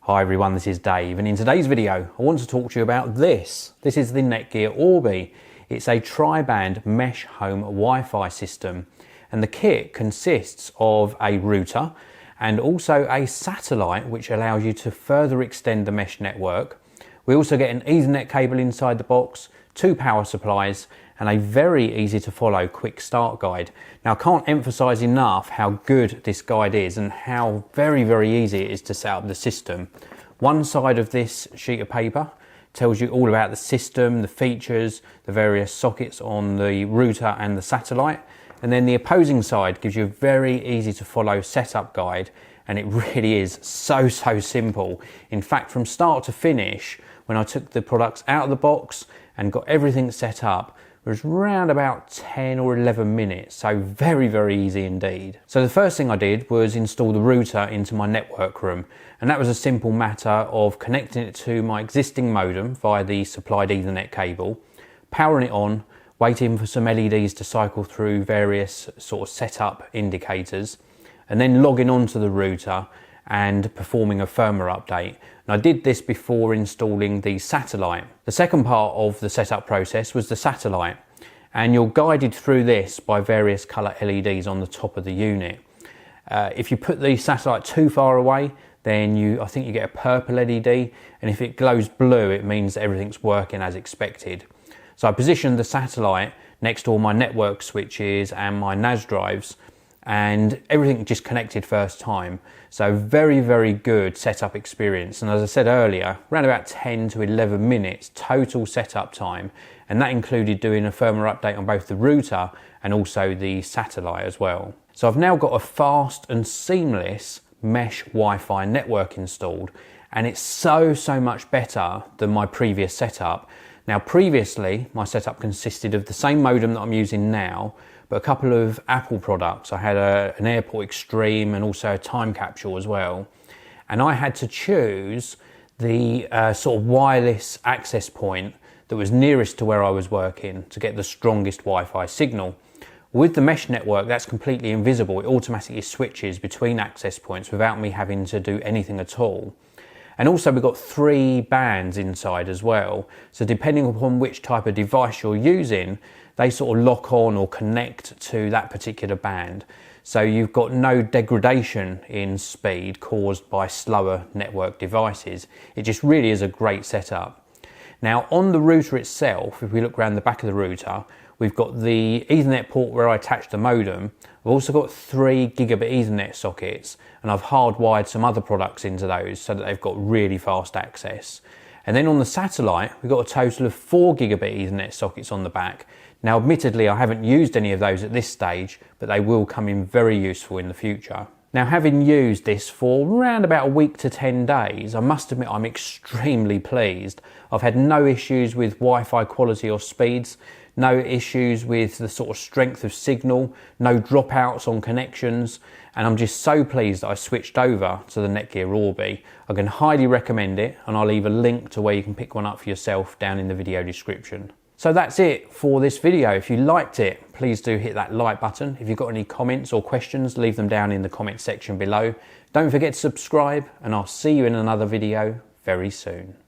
Hi everyone, this is Dave, and in today's video I want to talk to you about this. This is the Netgear Orbi. It's a tri-band mesh home Wi-Fi system, and the kit consists of a router and also a satellite which allows you to further extend the mesh network. We also get an Ethernet cable inside the box, two power supplies and a very easy to follow quick start guide. Now I can't emphasize enough how good this guide is and how very easy it is to set up the system. One side of this sheet of paper tells you all about the system, the features, the various sockets on the router and the satellite, and then the opposing side gives you a very easy to follow setup guide, and it really is so simple. In fact, from start to finish, when I took the products out of the box and got everything set up, it was around about 10 or 11 minutes, so very easy indeed. So the first thing I did was install the router into my network room, and that was a simple matter of connecting it to my existing modem via the supplied Ethernet cable, powering it on, waiting for some LEDs to cycle through various sort of setup indicators, and then logging onto the router and performing a firmware update. And I did this before installing the satellite. The second part of the setup process was the satellite, and you're guided through this by various colour LEDs on the top of the unit. If you put the satellite too far away, then I think you get a purple LED, and if it glows blue, it means that everything's working as expected. So I positioned the satellite next to all my network switches and my NAS drives, and everything just connected first time. So very good setup experience, and as I said earlier, around about 10 to 11 minutes total setup time, and that included doing a firmware update on both the router and also the satellite as well. So I've now got a fast and seamless mesh Wi-Fi network installed, and it's so much better than my previous setup. Now previously my setup consisted of the same modem that I'm using now, but a couple of Apple products. I had an Airport Extreme and also a time capsule as well. And I had to choose the sort of wireless access point that was nearest to where I was working to get the strongest Wi-Fi signal. With the mesh network, that's completely invisible. It automatically switches between access points without me having to do anything at all. And also we've got 3 bands inside as well. So depending upon which type of device you're using, they sort of lock on or connect to that particular band. So you've got no degradation in speed caused by slower network devices. It just really is a great setup. Now on the router itself, if we look around the back of the router, we've got the Ethernet port where I attach the modem. I've also got 3 gigabit Ethernet sockets, and I've hardwired some other products into those so that they've got really fast access. And then on the satellite, we've got a total of 4 gigabit Ethernet sockets on the back. Now admittedly I haven't used any of those at this stage, but they will come in very useful in the future. Now having used this for around about a week to 10 days, I must admit I'm extremely pleased. I've had no issues with Wi-Fi quality or speeds, no issues with the sort of strength of signal, no dropouts on connections, and I'm just so pleased that I switched over to the Netgear Orbi. I can highly recommend it, and I'll leave a link to where you can pick one up for yourself down in the video description. So that's it for this video. If you liked it, please do hit that like button. If you've got any comments or questions, leave them down in the comment section below. Don't forget to subscribe, and I'll see you in another video very soon.